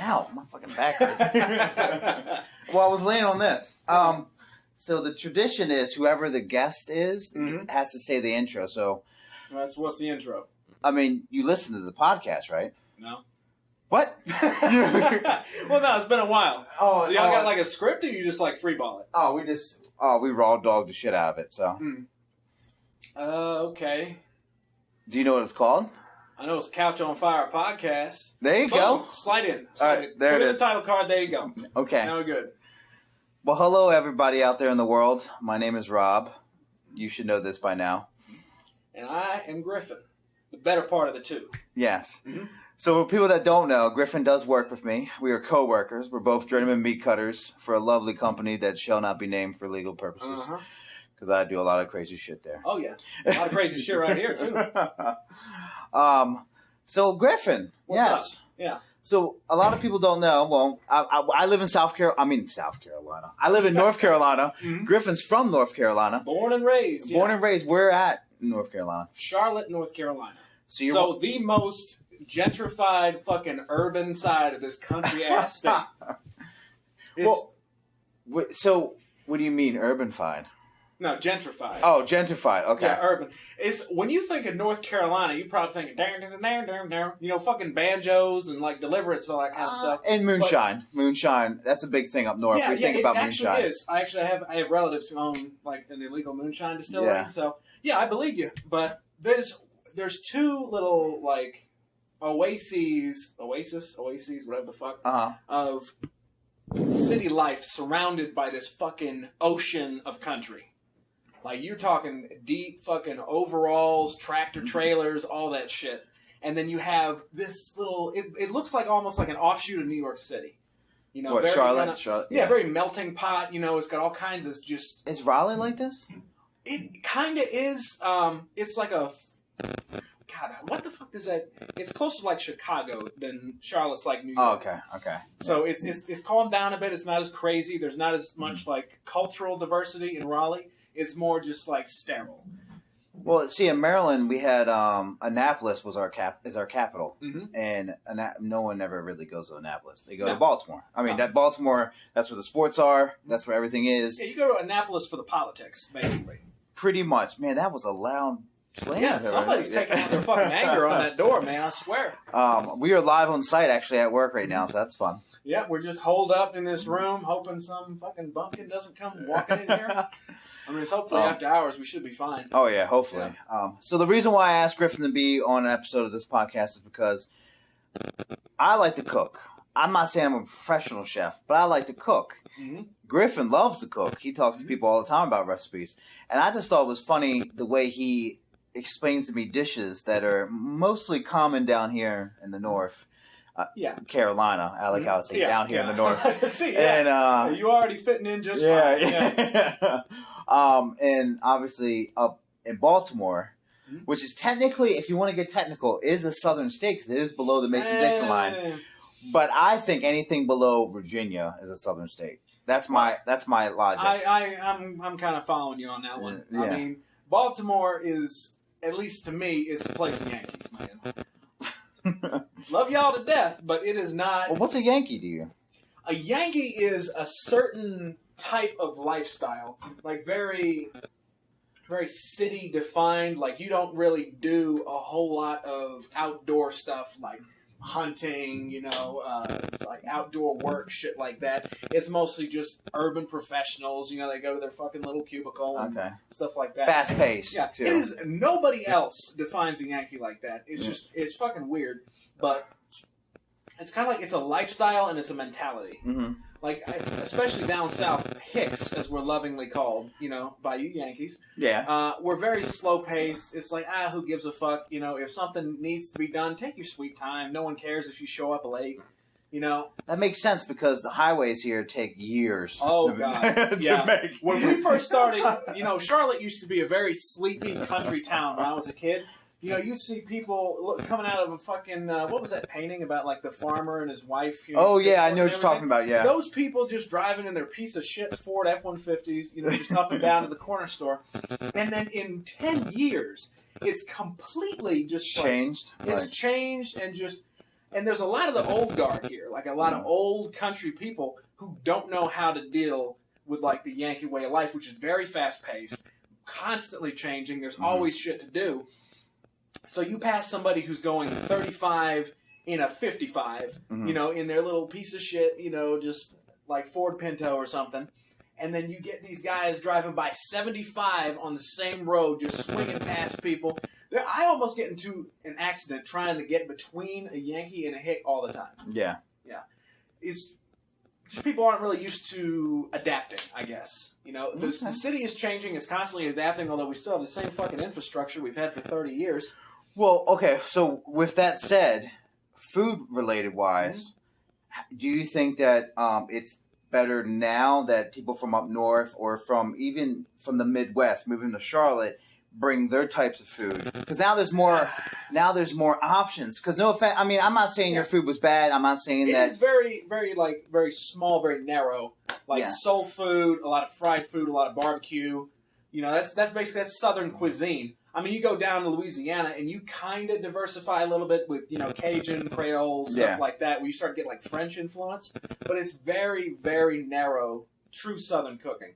Ow, my fucking back hurts. Well, I was laying on this. So the tradition is whoever the guest is has to say the intro. So what's the intro? I mean, you listen to the podcast, right? No. What? Well, no, it's been a while. Oh, so y'all got like a script, or you just like freeball it? We raw dogged the shit out of it. So. Okay. Do you know what it's called? I know it's Couch on Fire podcast. There you go. Slide in. All right, there Put it in is. the title card. There you go. Okay. Now we're good. Well, hello everybody out there in the world. My name is Rob. You should know this by now. And I am Griffen, the better part of the two. Yes. Mm-hmm. So for people that don't know, Griffen does work with me. We are co-workers. We're both journeyman meat cutters for a lovely company that shall not be named for legal purposes. Because I do a lot of crazy shit there. Oh, yeah. A lot of crazy shit right here, too. So, Griffen. What's up? Yeah. So, a lot of people don't know. Well, I live in South Carolina. I live in North Carolina. Griffen's from North Carolina. Born and raised. Born and raised. We're at North Carolina. Charlotte, North Carolina. So the most gentrified fucking urban side of this country-ass state. So, what do you mean, urban-fied? No, gentrified. Oh, gentrified. Okay. Yeah, urban. It's when you think of North Carolina, you probably think of fucking banjos and like Deliverance and all that kind of stuff. And moonshine. Moonshine. That's a big thing up north. We think about moonshine. It actually is. I actually have relatives who own like an illegal moonshine distillery. Yeah. So yeah, I believe you. But there's two little like oases, whatever the fuck, of city life surrounded by this fucking ocean of country. Like, you're talking deep fucking overalls, tractor trailers, all that shit. And then you have this little... It looks like almost like an offshoot of New York City. You know, what, Charlotte? Yeah, very melting pot. You know, it's got all kinds of just... Is Raleigh like this? It kind of is. It's like a... God, what the fuck is that? It's closer to like Chicago than Charlotte's like New York. Oh, okay. So it's calmed down a bit. It's not as crazy. There's not as much like cultural diversity in Raleigh. It's more just like sterile. Well, see, in Maryland, we had Annapolis is our capital, and no one ever really goes to Annapolis. They go to Baltimore. I mean, that Baltimore, that's where the sports are. That's where everything is. Yeah, you go to Annapolis for the politics, basically. Pretty much, man. That was a loud slam. Yeah, somebody's taking out their fucking anger on that door, man. I swear. We are live on site actually at work right now, so that's fun. Yeah, we're just holed up in this room, hoping some fucking bumpkin doesn't come walking in here. I mean, it's hopefully after hours we should be fine. Oh, yeah, hopefully. Yeah. So the reason why I asked Griffen to be on an episode of this podcast is because I like to cook. I'm not saying I'm a professional chef, but I like to cook. Griffen loves to cook. He talks to people all the time about recipes. And I just thought it was funny the way he explains to me dishes that are mostly common down here in the north. Carolina. I like how I say down here in the north. See, and you already fitting in just fine. Yeah. And obviously up in Baltimore, which is technically, if you want to get technical, is a southern state because it is below the Mason-Dixon line. But I think anything below Virginia is a southern state. That's my logic. I'm kind of following you on that one. Yeah. I mean, Baltimore is, at least to me, is a place of Yankees, man. Love y'all to death, but it is not. Well, what's a Yankee to you? A Yankee is a certain type of lifestyle, like very, very city defined. Like, you don't really do a whole lot of outdoor stuff like hunting, like outdoor work, shit like that. It's mostly just urban professionals. They go to their fucking little cubicle and stuff like that. Fast paced, too. It is. Nobody else defines a Yankee like that. It's just, it's fucking weird. But it's kind of like it's a lifestyle and it's a mentality. Like, especially down south, Hicks, as we're lovingly called, by you Yankees. Yeah. We're very slow paced. It's like, who gives a fuck? If something needs to be done, take your sweet time. No one cares if you show up late. That makes sense because the highways here take years. Oh, God. When we first started, Charlotte used to be a very sleepy country town when I was a kid. You'd see people coming out of a fucking, what was that painting about, like, the farmer and his wife? I know what you're talking about, yeah. Those people just driving in their piece of shit Ford F-150s, just up and down to the corner store. And then in 10 years, it's completely just changed. It's changed and just, And there's a lot of the old guard here, like a lot of old country people who don't know how to deal with like the Yankee way of life, which is very fast paced, constantly changing. There's always shit to do. So you pass somebody who's going 35 in a 55, you know, in their little piece of shit, you know, just like Ford Pinto or something. And then you get these guys driving by 75 on the same road, just swinging past people. I almost get into an accident trying to get between a Yankee and a Hick all the time. Yeah. Yeah. It's just people aren't really used to adapting, I guess. You know, the city is changing, it's constantly adapting, although we still have the same fucking infrastructure we've had for 30 years. Well, okay, so with that said, food-related wise, do you think that it's better now that people from up north or from even from the Midwest moving to Charlotte bring their types of food? Because now there's more options. Because no offense, I mean, I'm not saying your food was bad. I'm not saying that it's very, very very small, very narrow. Like soul food, a lot of fried food, a lot of barbecue. You know, that's Southern cuisine. I mean, you go down to Louisiana and you kind of diversify a little bit with, you know, Cajun, Creole, stuff like that, where you start to get like French influence. But it's very, very narrow, true Southern cooking.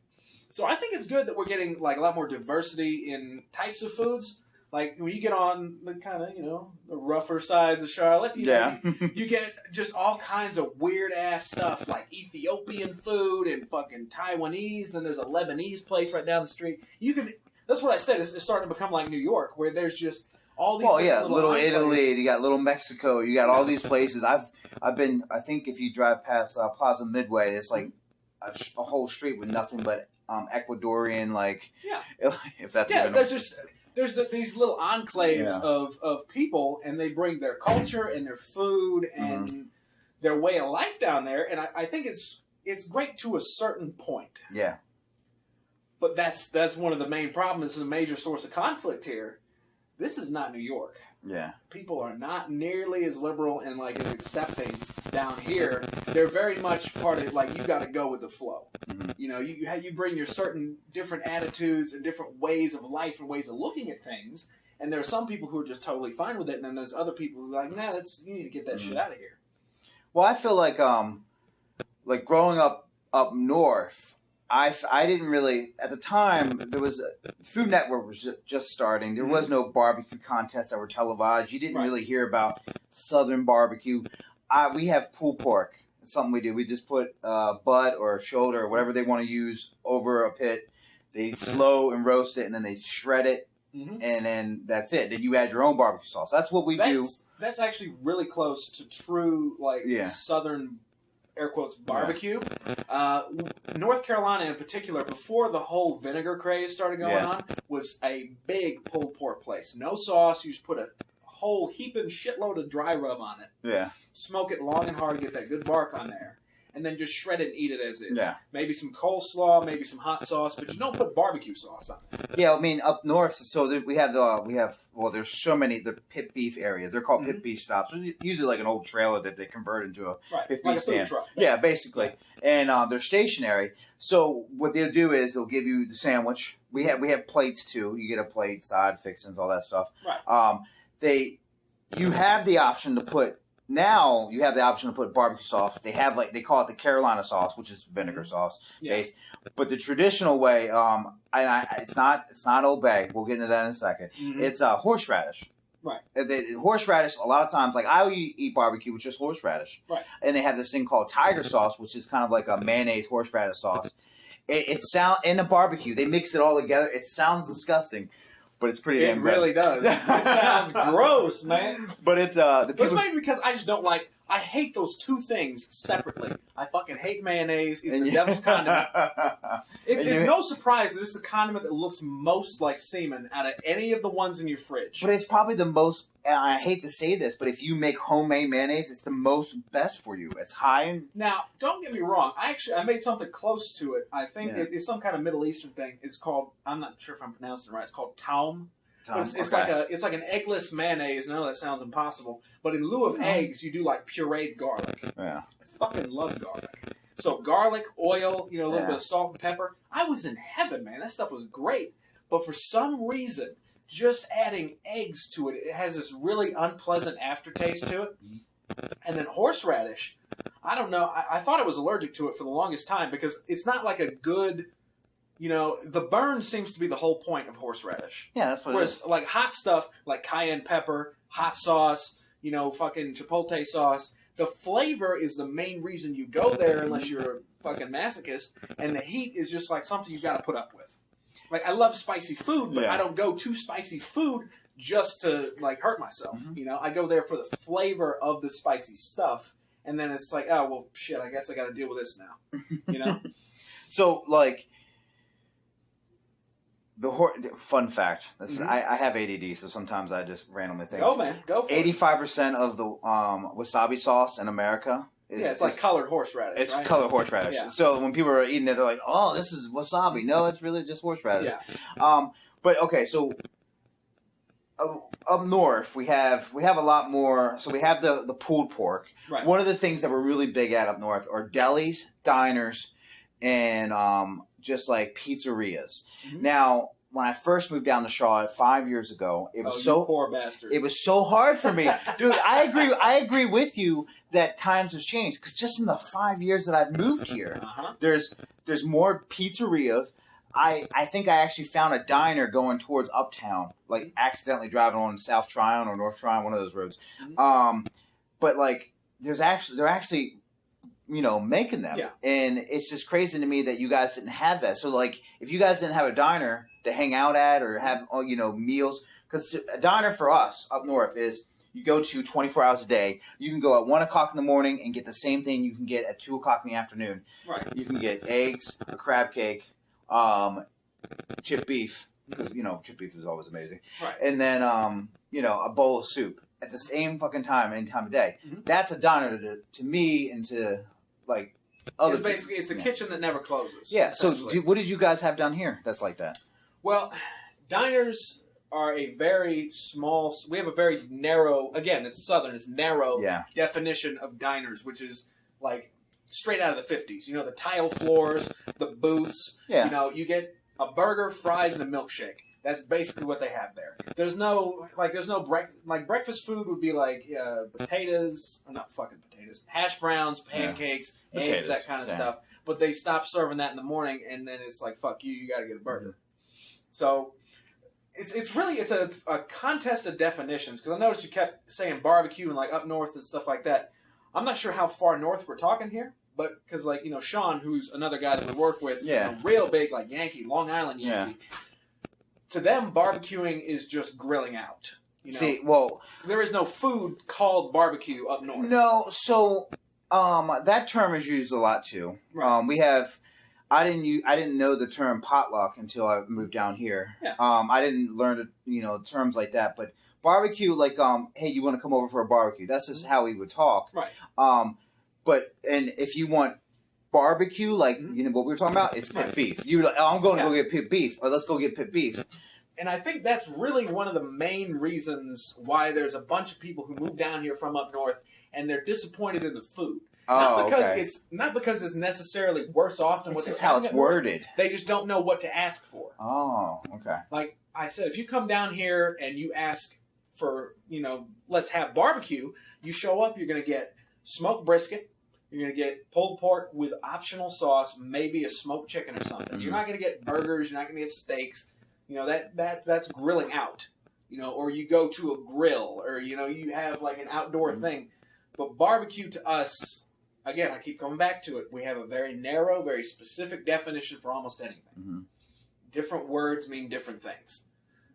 So I think it's good that we're getting like a lot more diversity in types of foods. Like when you get on the kind of, you know, the rougher sides of Charlotte, you know, you get just all kinds of weird ass stuff like Ethiopian food and fucking Taiwanese. Then there's a Lebanese place right down the strerit. That's what I said. It's starting to become like New York, where there's just all these. Little Italy. You got Little Mexico. You got all these places. I've been. I think if you drive past Plaza Midway, it's like a whole street with nothing but Ecuadorian, like if that's there's these little enclaves of people, and they bring their culture and their food and their way of life down there, and I think it's great to a certain point. Yeah. But that's one of the main problems. This is a major source of conflict here. This is not New York. Yeah. People are not nearly as liberal and like as accepting down here. They're very much part of like you got to go with the flow. You know, you bring your certain different attitudes and different ways of life and ways of looking at things. And there are some people who are just totally fine with it, and then there's other people who are like, nah, you need to get that shit out of here. Well, I feel like growing up north. I didn't really, at the time, there was Food Network was just starting. There was no barbecue contests that were televised. You didn't really hear about Southern barbecue. We have pulled pork. It's something we do. We just put butt or shoulder or whatever they want to use over a pit. They slow and roast it, and then they shred it, and then that's it. Then you add your own barbecue sauce. That's what we do. That's actually really close to true, Southern air quotes, barbecue. North Carolina in particular, before the whole vinegar craze started going on, was a big pulled pork place. No sauce. You just put a whole heaping shitload of dry rub on it. Yeah. Smoke it long and hard, get that good bark on there. And then just shred it and eat it as is. Yeah. Maybe some coleslaw, maybe some hot sauce, but you don't put barbecue sauce on it. Yeah, I mean, up north, so we have there's so many, the pit beef areas. They're called pit beef stops. They're usually like an old trailer that they convert into a pit beef stand. Truck, yeah, basically. And they're stationary. So what they'll do is they'll give you the sandwich. We have plates too. You get a plate, side fixings, all that stuff. Right. You have the option to put barbecue sauce. They have they call it the Carolina sauce, which is vinegar sauce based. But the traditional way, it's not Old Bay. We'll get into that in a second. It's horseradish. Right. Horseradish, a lot of times, like I eat barbecue with just horseradish. Right. And they have this thing called tiger sauce, which is kind of like a mayonnaise horseradish sauce. It sounds in the barbecue. They mix it all together. It sounds disgusting. But it's pretty damn good. It really does. It sounds gross, man. But it's it's maybe because I just don't like. I hate those two things separately. I fucking hate mayonnaise. It's the devil's condiment. It's no surprise that this is the condiment that looks most like semen out of any of the ones in your fridge. But it's probably the most. I hate to say this, but if you make homemade mayonnaise, it's the most best for you. It's high in... Now, don't get me wrong. I made something close to it. I think it's some kind of Middle Eastern thing. It's called... I'm not sure if I'm pronouncing it right. It's called taum. It's like an eggless mayonnaise. I know that sounds impossible. But in lieu of eggs, you do like pureed garlic. Yeah. I fucking love garlic. So garlic, oil, a little bit of salt and pepper. I was in heaven, man. That stuff was great. But for some reason... just adding eggs to it, it has this really unpleasant aftertaste to it. And then horseradish, I don't know. I thought I was allergic to it for the longest time because it's not like a good, the burn seems to be the whole point of horseradish. Yeah, that's what Whereas, it is. like, hot stuff, like cayenne pepper, hot sauce, fucking chipotle sauce, the flavor is the main reason you go there unless you're a fucking masochist, and the heat is just, like, something you got to put up with. Like, I love spicy food, but I don't go to spicy food just to, like, hurt myself. I go there for the flavor of the spicy stuff, and then it's like, oh, well, shit, I guess I got to deal with this now. So, like, fun fact. I have ADD, so sometimes I just randomly think. Go, man. Go for 85% of the wasabi sauce in America it's like colored horseradish. It's right? colored horseradish. Yeah. So when people are eating it, they're like, "Oh, this is wasabi." No, it's really just horseradish. Yeah. But okay, so up north we have a lot more. So we have the pulled pork. Right. One of the things that we're really big at up north are delis, diners, and just like pizzerias. Now, when I first moved down to Charlotte 5 years ago, it was you poor bastard. It was so hard for me, dude. I agree with you that times have changed because just in the 5 years that I've moved here, there's more pizzerias. I think I actually found a diner going towards Uptown, like accidentally driving on South Tryon or North Tryon, one of those roads. But like, they're actually making them, and it's just crazy to me that you guys didn't have that. So like, if you guys didn't have a diner to hang out at or have meals, because a diner for us up north is you go to 24 hours a day. You can go at 1 o'clock in the morning and get the same thing you can get at 2 o'clock in the afternoon. Right. You can get eggs, a crab cake, chipped beef, because chipped beef is always amazing. Right. And then a bowl of soup at the same fucking time, any time of day. That's a diner to me and to like other. It's a kitchen that never closes. Yeah. So what did you guys have down here that's like that? Well, diners are a very small. We have a very narrow. Again, it's Southern. It's narrow definition of diners, which is like straight out of the 50s. The tile floors, the booths. Yeah. You get a burger, fries, and a milkshake. That's basically what they have there. There's no breakfast food would be like hash browns, pancakes, eggs, that kind of stuff. But they stop serving that in the morning, and then it's like, fuck you, you got to get a burger. So it's really a contest of definitions, because I noticed you kept saying barbecue and like up north and stuff like that. I'm not sure how far north we're talking here, but because Sean, who's another guy that we work with, real big like Yankee, Long Island Yankee. Yeah. To them, barbecuing is just grilling out. See, well, there is no food called barbecue up north. No, so that term is used a lot too. Right. I didn't know the term potluck until I moved down here. Yeah. I didn't learn terms like that. But barbecue, like, hey, you want to come over for a barbecue? That's just how we would talk. Right. But if you want barbecue, like what we were talking about, it's pit beef. You're like, I'm going to go get pit beef, or let's go get pit beef. And I think that's really one of the main reasons why there's a bunch of people who move down here from up north, and they're disappointed in the food. Not because it's necessarily worse off than what they're how it's worded. They just don't know what to ask for. Oh, okay. Like I said, if you come down here and you ask for, let's have barbecue, you show up, you're going to get smoked brisket, you're going to get pulled pork with optional sauce, maybe a smoked chicken or something. You're not going to get burgers, you're not going to get steaks. That's grilling out. Or you go to a grill, or you have like an outdoor thing. But barbecue to us, again, I keep coming back to it. We have a very narrow, very specific definition for almost anything. Different words mean different things.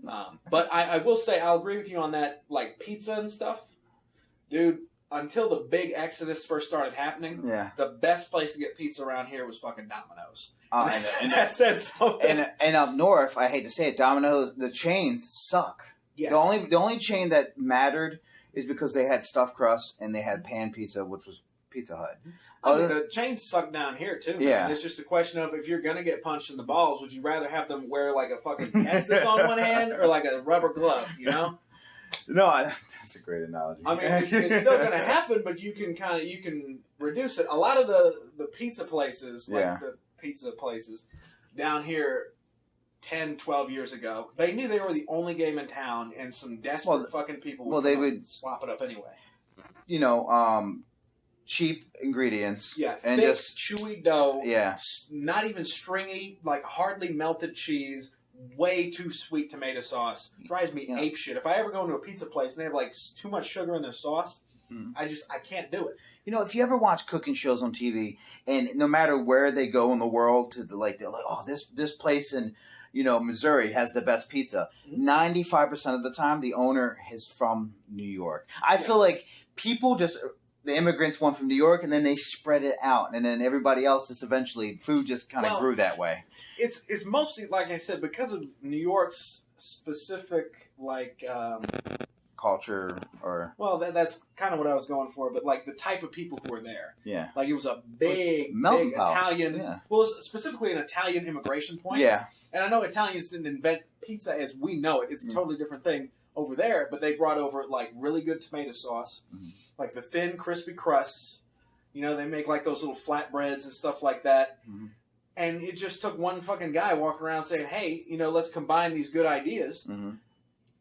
But I will say, I'll agree with you on that, like pizza and stuff. Dude, until the big exodus first started happening, the best place to get pizza around here was fucking Domino's. And that says something. And up north, I hate to say it, Domino's, the chains suck. Yes. The only chain that mattered is because they had stuffed crust and they had pan pizza, which was Pizza Hut. The chains suck down here too. Yeah, man. It's just a question of, if you're gonna get punched in the balls, would you rather have them wear like a fucking Estes on one hand or like a rubber glove? No, that's a great analogy. I mean, it's still gonna happen, but you can reduce it. A lot of the pizza places, the pizza places down here 10, 12 years ago, they knew they were the only game in town, and some desperate fucking people would slop it up anyway. cheap ingredients. Yeah, and thick, just chewy dough. Yeah. Not even stringy, like hardly melted cheese. Way too sweet tomato sauce. Drives me ape shit. If I ever go into a pizza place and they have like too much sugar in their sauce, I can't do it. If you ever watch cooking shows on TV, and no matter where they go in the world, they're like, oh, this place in Missouri has the best pizza. 95% of the time, the owner is from New York. I feel like people the immigrants went from New York, and then they spread it out, and then everybody else food just kind of grew that way. It's mostly, like I said, because of New York's specific culture, or that's kind of what I was going for, but like the type of people who were there. Yeah, like it was a big Italian. Yeah. Well, it was specifically an Italian immigration point. Yeah, and I know Italians didn't invent pizza as we know it. It's a totally different thing over there, but they brought over like really good tomato sauce, like the thin, crispy crusts. They make like those little flatbreads and stuff like that. And it just took one fucking guy walking around saying, hey, let's combine these good ideas.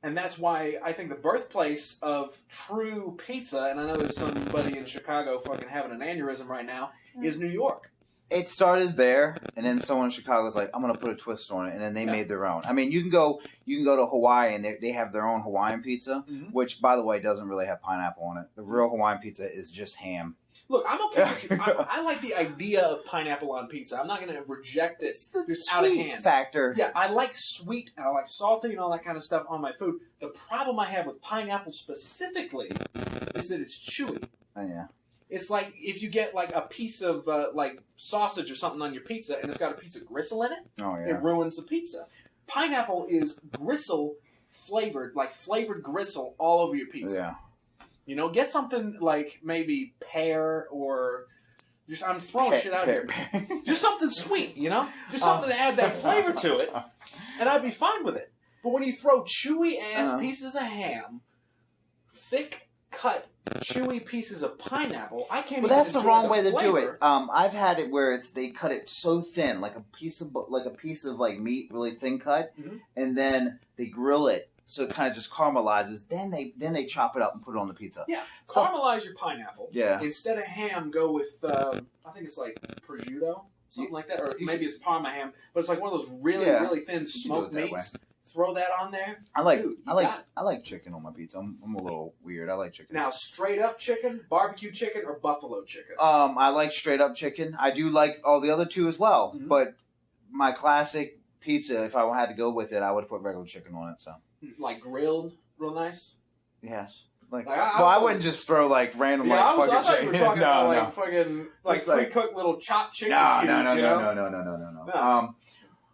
And that's why I think the birthplace of true pizza, and I know there's somebody in Chicago fucking having an aneurysm right now, is New York. It started there, and then someone in Chicago was like, I'm going to put a twist on it, and then they made their own. I mean, you can go to Hawaii, and they have their own Hawaiian pizza, which, by the way, doesn't really have pineapple on it. The real Hawaiian pizza is just ham. Look, I'm okay with it. I like the idea of pineapple on pizza. I'm not going to reject it just out of hand. Factor. Yeah, I like sweet and I like salty and all that kind of stuff on my food. The problem I have with pineapple specifically is that it's chewy. Oh, yeah. It's like if you get like a piece of like sausage or something on your pizza and it's got a piece of gristle in it, it ruins the pizza. Pineapple is gristle flavored, like flavored gristle all over your pizza. Yeah. Get something like maybe pear or just, I'm throwing shit out here. Just something sweet, Just something to add that flavor to it, and I'd be fine with it. But when you throw chewy-ass pieces of ham, thick cut, chewy pieces of pineapple, I can't. Well, that's the wrong way to do it. I've had it where they cut it so thin, like a piece of meat, really thin cut, and then they grill it. So it kind of just caramelizes. Then they chop it up and put it on the pizza. Yeah, caramelize your pineapple. Yeah. Instead of ham, go with I think it's like prosciutto, something like that, or maybe it's Parma ham. But it's like one of those really thin smoked meats. Throw that on there. I like chicken on my pizza. I'm a little weird. I like chicken. Now, straight up chicken, barbecue chicken, or buffalo chicken? I like straight up chicken. I do like all the other two as well. But my classic pizza, if I had to go with it, I would put regular chicken on it. So. Like grilled, real nice? Yes. I wouldn't just throw random I thought you were talking about fucking pre-cooked little chopped chicken. No.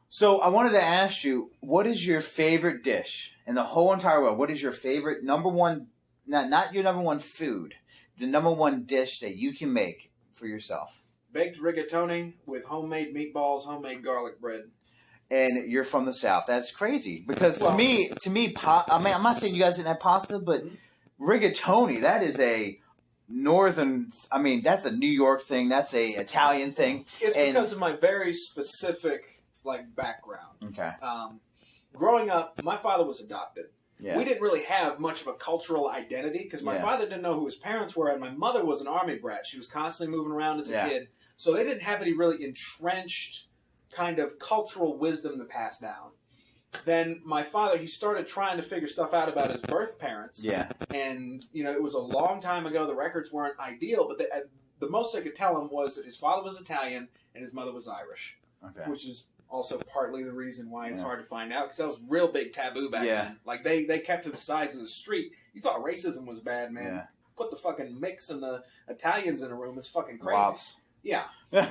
So I wanted to ask you, what is your favorite dish in the whole entire world? What is your favorite number one? Not your number one food, the number one dish that you can make for yourself? Baked rigatoni with homemade meatballs, homemade garlic bread. And you're from the South. That's crazy. Because to me, I mean, I'm not saying you guys didn't have pasta, but rigatoni, that is a northern, that's a New York thing. That's a Italian thing. It's because of my very specific, background. Okay. Growing up, my father was adopted. Yeah. We didn't really have much of a cultural identity because my father didn't know who his parents were, and my mother was an army brat. She was constantly moving around as a kid. So they didn't have any really entrenched kind of cultural wisdom to pass down. Then my father, he started trying to figure stuff out about his birth parents. Yeah. And, it was a long time ago. The records weren't ideal, but the most they could tell him was that his father was Italian and his mother was Irish. Okay. Which is also partly the reason why it's hard to find out, because that was real big taboo back then. Like, they kept to the sides of the street. You thought racism was bad, man. Yeah. Put the fucking mix and the Italians in a room is fucking crazy. Wops. Yeah. Well,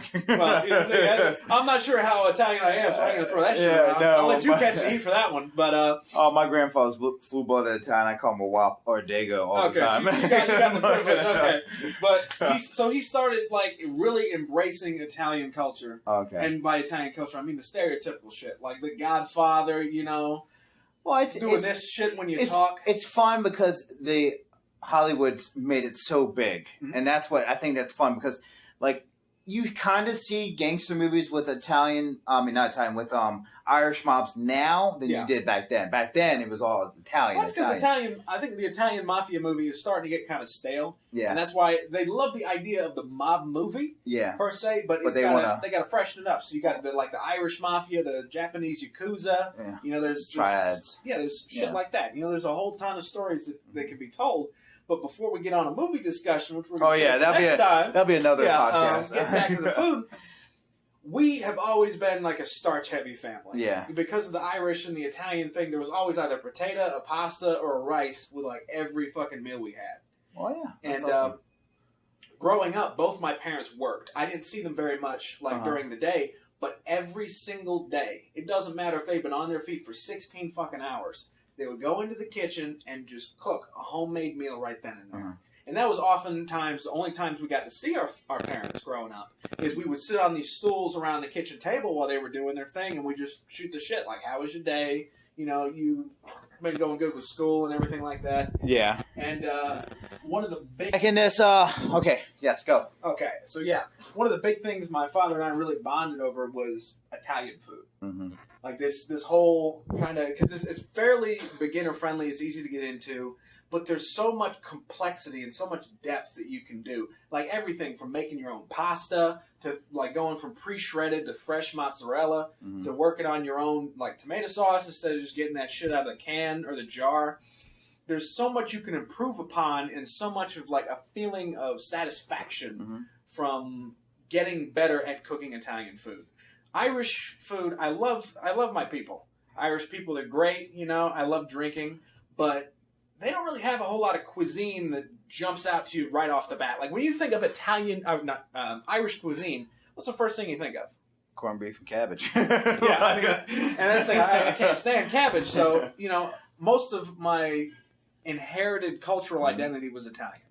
I'm not sure how Italian I am, so I'm going to throw that shit around. No, I'll let you catch the heat for that one. But my grandfather's full-blooded Italian. I call him a wop or a dago all the time. So you got the privilege. Okay. But he started, really embracing Italian culture. Okay. And by Italian culture, I mean the stereotypical shit. Like The Godfather, Well, it's doing this shit when you talk. It's fun because Hollywood's made it so big. And that's what I think that's fun because, you kind of see gangster movies with with Irish mobs now than you did back then. Back then, it was all Italian. Well, that's because I think the Italian mafia movie is starting to get kind of stale. Yeah. And that's why they love the idea of the mob movie, per se, but they got to freshen it up. So you got the Irish mafia, the Japanese Yakuza. Yeah. You know, there's triads. There's shit like that. You know, there's a whole ton of stories that can be told. But before we get on a movie discussion, which we're going to next time. That'll be another podcast. Get back to the food. We have always been like a starch-heavy family. Yeah. Because of the Irish and the Italian thing, there was always either a potato, a pasta, or a rice with like every fucking meal we had. Oh, yeah. That's awesome. Growing up, both my parents worked. I didn't see them very much during the day, but every single day, it doesn't matter if they've been on their feet for 16 fucking hours, they would go into the kitchen and just cook a homemade meal right then and there. And that was oftentimes the only times we got to see our parents growing up, is we would sit on these stools around the kitchen table while they were doing their thing, and we just shoot the shit. Like, how was your day? You know, you been going good with school and everything like that. Yeah. And one of the big... Back in this, okay. Yes, go. Okay, so yeah. One of the big things my father and I really bonded over was Italian food. Mm-hmm. Like this whole kind of... Because it's fairly beginner-friendly. It's easy to get into. But there's so much complexity and so much depth that you can do. Like everything from making your own pasta to like going from pre-shredded to fresh mozzarella to working on your own like tomato sauce instead of just getting that shit out of the can or the jar. There's so much you can improve upon and so much of like a feeling of satisfaction from getting better at cooking Italian food. Irish food, I love my people. Irish people are great, you know, I love drinking, but they don't really have a whole lot of cuisine that jumps out to you right off the bat. Like when you think of Irish cuisine, what's the first thing you think of? Corned beef and cabbage. Yeah, I mean, and that's the thing, I can't stand cabbage, so, you know, most of my inherited cultural identity was Italian.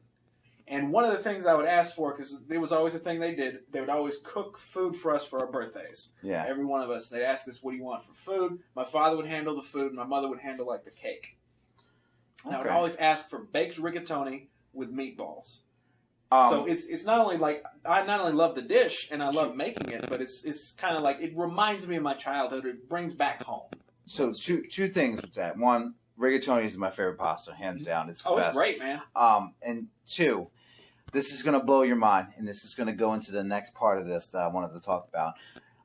And one of the things I would ask for, because it was always a thing they did, they would always cook food for us for our birthdays. Yeah. Every one of us. They'd ask us, what do you want for food? My father would handle the food, and my mother would handle, like, the cake. And I would always ask for baked rigatoni with meatballs. So it's not only like, I not only love the dish, and I love making it, but it's kind of like, it reminds me of my childhood. It brings back home. So two things with that. One, rigatoni is my favorite pasta, hands down. It's the best. It's great, man. And two, this is going to blow your mind, and this is going to go into the next part of this that I wanted to talk about.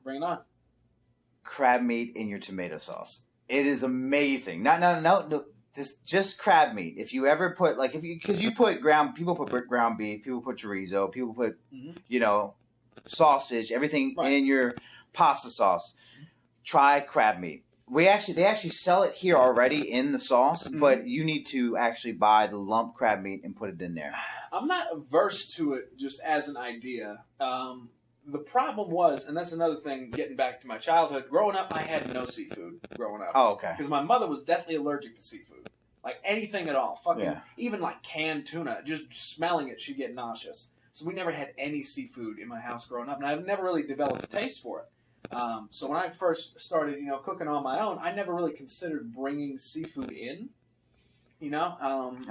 Bring it on. Crab meat in your tomato sauce. It is amazing. No. Just crab meat. If you ever put because you put people put ground beef, people put chorizo, people put sausage, everything in your pasta sauce. Try crab meat. They actually sell it here already in the sauce, but you need to actually buy the lump crab meat and put it in there. I'm not averse to it just as an idea. The problem was, and that's another thing, getting back to my childhood, growing up, I had no seafood growing up. Oh, okay. Because my mother was definitely allergic to seafood. Like, anything at all. Even, like, canned tuna. Just smelling it, she'd get nauseous. So we never had any seafood in my house growing up, and I've never really developed a taste for it. So when I first started, cooking on my own, I never really considered bringing seafood in. And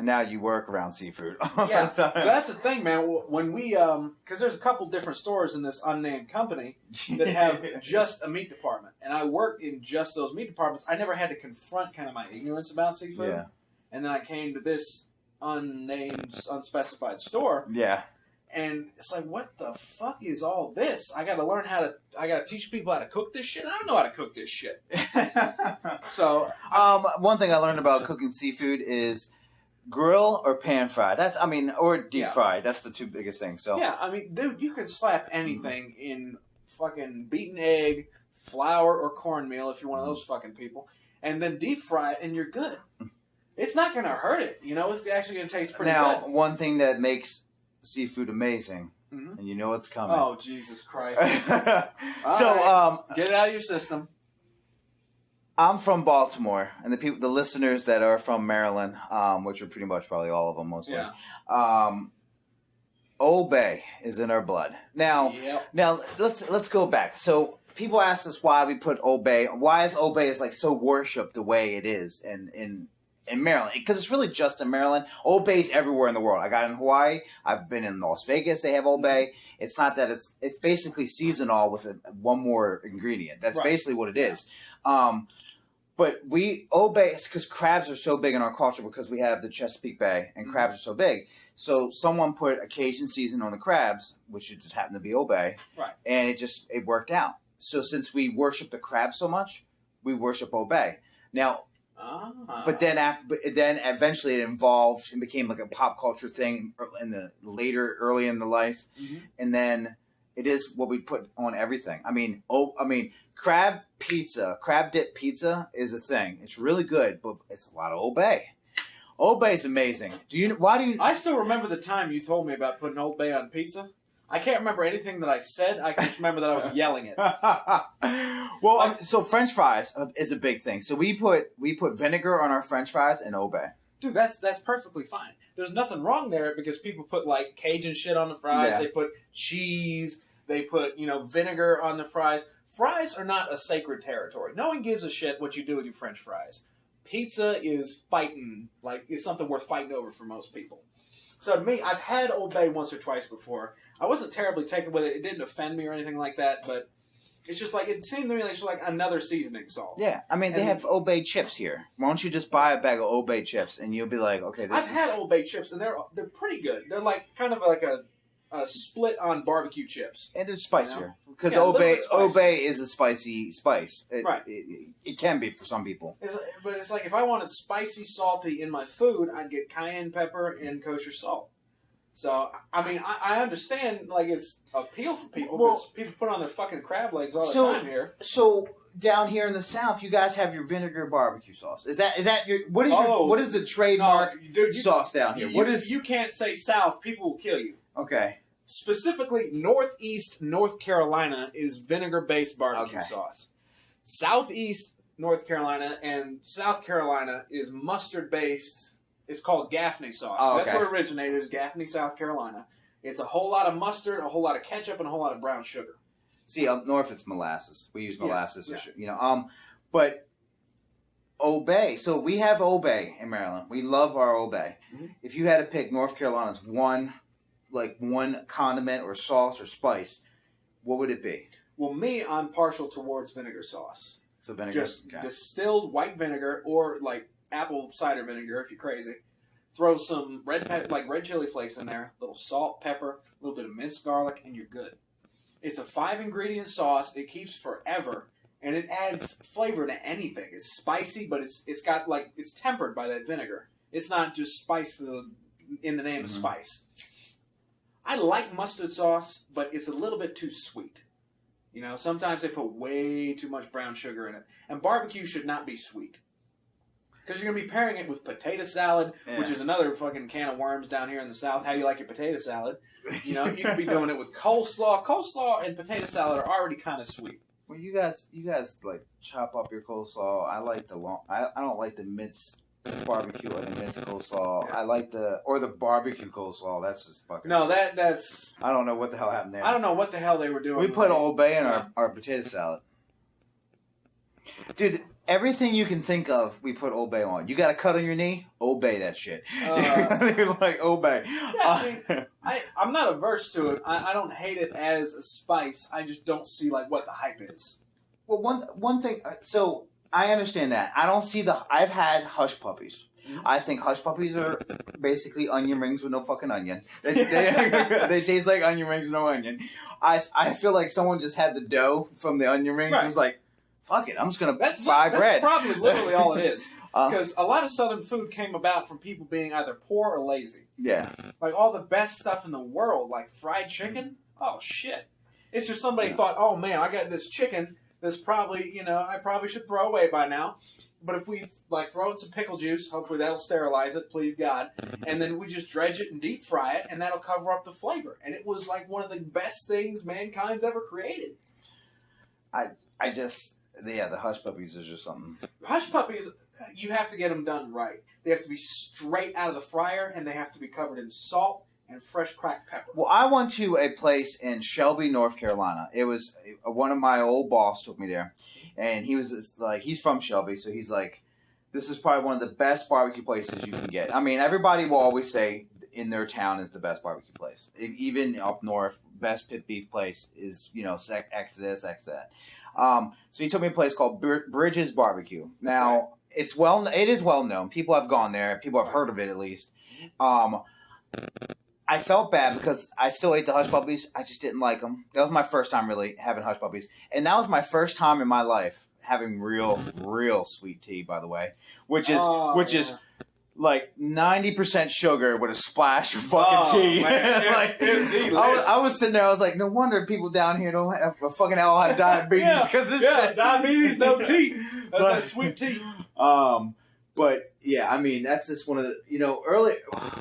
now you work around seafood. Yeah, so that's the thing, man. When we, because there's a couple different stores in this unnamed company that have just a meat department, and I worked in just those meat departments. I never had to confront kind of my ignorance about seafood. Yeah. And then I came to this unnamed, unspecified store. Yeah. And it's like, what the fuck is all this? I got to teach people how to cook this shit. I don't know how to cook this shit. So, one thing I learned about cooking seafood is grill or pan fry. Or deep fried. That's the two biggest things. So yeah, I mean, dude, you can slap anything in fucking beaten egg, flour, or cornmeal if you're one of those fucking people, and then deep fry it, and you're good. It's not going to hurt it. It's actually going to taste pretty good. Now, one thing that makes seafood amazing, and you know it's coming. Oh, Jesus Christ. So, right. Get it out of your system. I'm from Baltimore, and the listeners that are from Maryland, which are pretty much probably all of them mostly, Old Bay is in our blood. Now let's go back. So people ask us why we put Old Bay. Why is Old Bay so worshipped the way it is, and in Maryland, because it's really just in Maryland. Old Bay's everywhere in the world. I got in Hawaii. I've been in Las Vegas. They have Old Bay. It's not that it's basically seasonal with one more ingredient. That's basically what it is. But Old Bay, because crabs are so big in our culture because we have the Chesapeake Bay and crabs are so big. So someone put a Cajun season on the crabs, which just happened to be Old Bay, and it worked out. So since we worship the crab so much, we worship Old Bay. Now, but then eventually it evolved and became like a pop culture thing early in the life, and then it is what we put on everything. I mean, crab dip pizza is a thing. It's really good, but it's a lot of Old Bay. Old Bay is amazing. I still remember the time you told me about putting Old Bay on pizza. I can't remember anything that I said. I can just remember that I was yelling it. Well, so French fries is a big thing. So we put vinegar on our French fries and Old Bay. Dude, that's perfectly fine. There's nothing wrong there because people put like Cajun shit on the fries. Yeah. They put cheese. They put vinegar on the fries. Fries are not a sacred territory. No one gives a shit what you do with your French fries. Pizza is something worth fighting over for most people. So to me, I've had Old Bay once or twice before. I wasn't terribly taken with it. It didn't offend me or anything like that, but it's just like, it seemed to me like it's like another seasoning salt. Yeah, I mean, they have Old Bay chips here. Why don't you just buy a bag of Old Bay chips and you'll be like, okay, I've had Old Bay chips and they're pretty good. They're like kind of like a split on barbecue chips. And they're spicier. Because Old Bay is a spicy spice. It can be for some people. But it's like if I wanted spicy, salty in my food, I'd get cayenne pepper and kosher salt. So, I mean, I understand, like, it's appeal for people because people put on their fucking crab legs all the time here. So, down here in the South, you guys have your vinegar barbecue sauce. Is that your what is the trademark sauce down here? You can't say South, people will kill you. Okay. Specifically, Northeast North Carolina is vinegar-based barbecue sauce. Southeast North Carolina and South Carolina is mustard-based. It's called Gaffney sauce. Oh, okay. That's where it originated, is Gaffney, South Carolina. It's a whole lot of mustard, a whole lot of ketchup, and a whole lot of brown sugar. See, up north it's molasses. We use molasses, but Old Bay. So we have Old Bay in Maryland. We love our Old Bay. Mm-hmm. If you had to pick North Carolina's one condiment or sauce or spice, what would it be? Well, I'm partial towards vinegar sauce. So vinegar, just distilled white vinegar or like apple cider vinegar if you're crazy. Throw some red chili flakes in there, a little salt, pepper, a little bit of minced garlic, and you're good. It's a 5-ingredient sauce. It keeps forever, and it adds flavor to anything. It's spicy, but it's tempered by that vinegar. It's not just spice in the name of spice. I like mustard sauce, but it's a little bit too sweet. Sometimes they put way too much brown sugar in it, and barbecue should not be sweet. Because you're going to be pairing it with potato salad, which is another fucking can of worms down here in the South. How do you like your potato salad? You could be doing it with coleslaw. Coleslaw and potato salad are already kind of sweet. Well, you guys like chop up your coleslaw. I like I don't like the minced barbecue or the minced coleslaw. Yeah. I like the barbecue coleslaw. That's just fucking. No, that's. I don't know what the hell happened there. I don't know what the hell they were doing. We put Old Bay in our potato salad, dude. Everything you can think of, we put Old Bay on. You got a cut on your knee? Old Bay that shit. You're like, Old Bay. Yeah, I'm not averse to it. I don't hate it as a spice. I just don't see what the hype is. Well, one thing. So I understand that. I don't see I've had hush puppies. Mm-hmm. I think hush puppies are basically onion rings with no fucking onion. They taste like onion rings with no onion. I feel like someone just had the dough from the onion rings and was like, fuck it, I'm just going to fry bread. That's probably literally all it is. Because a lot of Southern food came about from people being either poor or lazy. Yeah. Like all the best stuff in the world, like fried chicken, oh shit. It's just somebody thought, oh man, I got this chicken that's probably, I probably should throw away by now. But if we throw in some pickle juice, hopefully that'll sterilize it, please God. And then we just dredge it and deep fry it, and that'll cover up the flavor. And it was like one of the best things mankind's ever created. The hush puppies is just something. Hush puppies, you have to get them done right. They have to be straight out of the fryer, and they have to be covered in salt and fresh cracked pepper. Well, I went to a place in Shelby, North Carolina. It was one of my old boss took me there, and he was he's from Shelby, so he's like, this is probably one of the best barbecue places you can get. I mean, everybody will always say in their town is the best barbecue place. Even up north, best pit beef place is, X this, X that. So he took me to a place called Bridges Barbecue. Now, it is well known. People have gone there. People have heard of it at least. I felt bad because I still ate the hush puppies. I just didn't like them. That was my first time really having hush puppies. And that was my first time in my life having real sweet tea, by the way. Which is like 90% sugar with a splash of fucking tea. Man, like, I was sitting there, I was like, no wonder people down here don't have a fucking all have diabetes. Because diabetes, no tea. That's that sweet tea. But yeah, I mean, that's just one of the, early,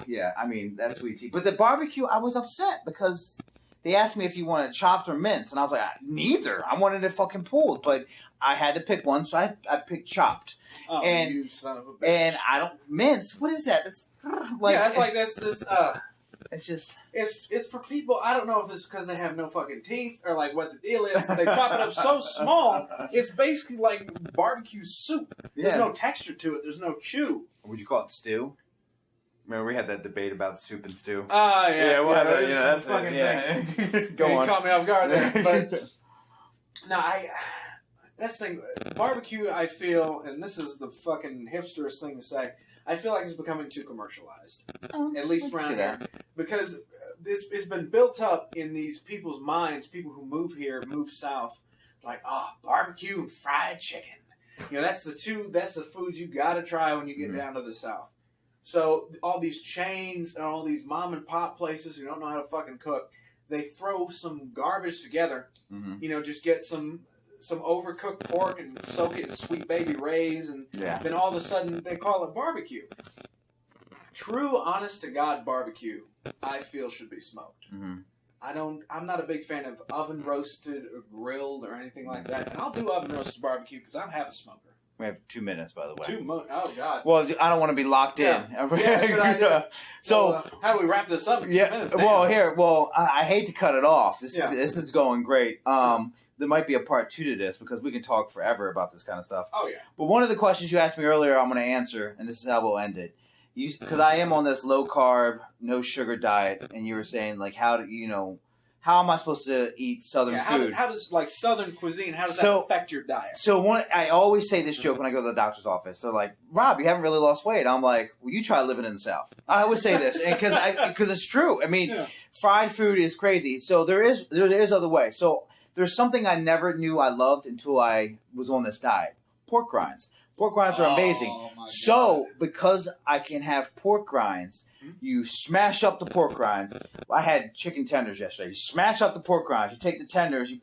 yeah, I mean, that's sweet tea. But the barbecue, I was upset because they asked me if you wanted chopped or minced. And I was like, neither. I wanted it fucking pulled. But I had to pick one, so I picked chopped. Oh, and, you son of a bitch. And I don't, mince, what is that? That's it's just... It's for people, I don't know if it's because they have no fucking teeth or like what the deal is, but they chop it up so small, it's basically like barbecue soup. There's no texture to it. The's no chew. Would you call it stew? Remember we had that debate about soup and stew? Oh, yeah. Yeah, well, that's fucking thing. Go on. You caught me off guard there. But, no, that's the thing. Barbecue, I feel, and this is the fucking hipsterest thing to say, I feel like it's becoming too commercialized. At least around here. Because it's been built up in these people's minds, people who move here, move south, like, barbecue and fried chicken. That's the foods you gotta try when you get down to the south. So all these chains and all these mom and pop places who don't know how to fucking cook, they throw some garbage together. Just get some overcooked pork and soak it in Sweet Baby Ray's, and then all of a sudden they call it barbecue. True, honest to God barbecue, I feel should be smoked. I'm not a big fan of oven roasted or grilled or anything like that. And I'll do oven roasted barbecue because I have a smoker. We have 2 minutes, by the way. Oh, God. Well, I don't want to be locked in. Good idea. So, how do we wrap this up in 2 minutes? I hate to cut it off. This is going great. There might be a part 2 to this because we can talk forever about this kind of stuff. Oh, yeah. But one of the questions you asked me earlier, I'm going to answer, and this is how we'll end it. Because I am on this low carb, no sugar diet, and you were saying, like, how am I supposed to eat Southern food? How does like Southern cuisine? How does that affect your diet? So I always say this joke when I go to the doctor's office. They're like, "Rob, you haven't really lost weight." I'm like, "Well, you try living in the South." I always say this because it's true. I mean, fried food is crazy. So there is other ways. So there's something I never knew I loved until I was on this diet: pork rinds. Pork rinds are amazing. So because I can have pork rinds, you smash up the pork rinds. I had chicken tenders yesterday. You smash up the pork rinds. You take the tenders, you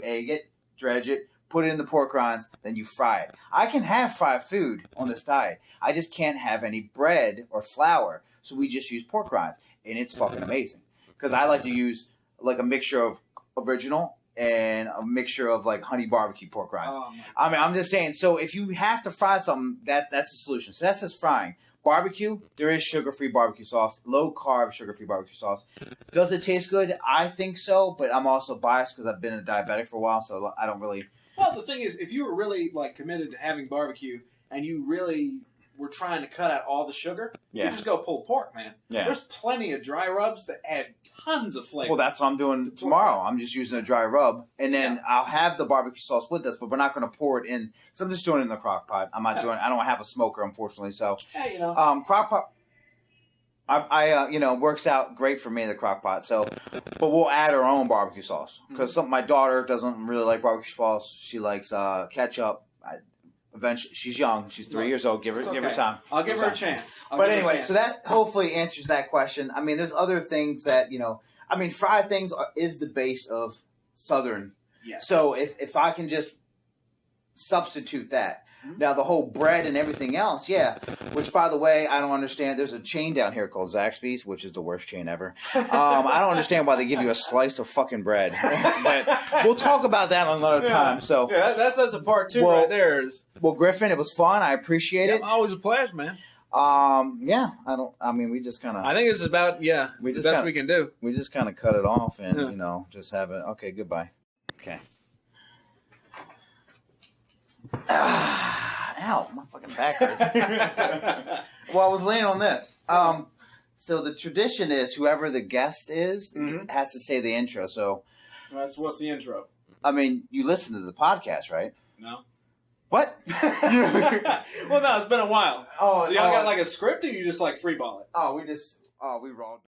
egg it, dredge it, put it in the pork rinds, then you fry it. I can have fried food on this diet. I just can't have any bread or flour. So we just use pork rinds. And it's fucking amazing. Because I like to use like a mixture of original and a mixture of like honey barbecue pork rinds. I mean, I'm just saying, so if you have to fry something, that's the solution. So that's just frying. Barbecue, there is sugar-free barbecue sauce, low-carb sugar-free barbecue sauce. Does it taste good? I think so, but I'm also biased because I've been a diabetic for a while, so I don't really... Well, the thing is, if you were really like committed to having barbecue and you really were trying to cut out all the sugar, you just go pulled pork, man. Yeah. There's plenty of dry rubs that add tons of flavor. Well, that's what I'm doing tomorrow. I'm just using a dry rub, and then I'll have the barbecue sauce with this, but we're not going to pour it in. Because I'm just doing it in the crock pot. I'm not doing. I don't have a smoker, unfortunately. So, crock pot. I works out great for me, the crock pot. So, but we'll add our own barbecue sauce because my daughter doesn't really like barbecue sauce. She likes ketchup. Eventually, she's young. She's 3 years old. Give her time. I'll give her a chance. But anyway, so that hopefully answers that question. I mean, there's other things that fried things is the base of Southern. Yes. So if I can just substitute that. Now, the whole bread and everything else, which, by the way, I don't understand. There's a chain down here called Zaxby's, which is the worst chain ever. I don't understand why they give you a slice of fucking bread. But we'll talk about that another time. So that's a part 2 right there. Well, Griffen, it was fun. I appreciate it. Always a pleasure, man. We just kind of... I think this is about, the best we can do. We just kind of cut it off and, just have it. Okay, goodbye. Okay. Ow, my fucking back hurts. Well, I was laying on this. So the tradition is whoever the guest is has to say the intro. So what's the intro? I mean, you listen to the podcast, right? No. What? Well, no, it's been a while. Oh, so y'all got like a script, or you just like freeball it? We raw.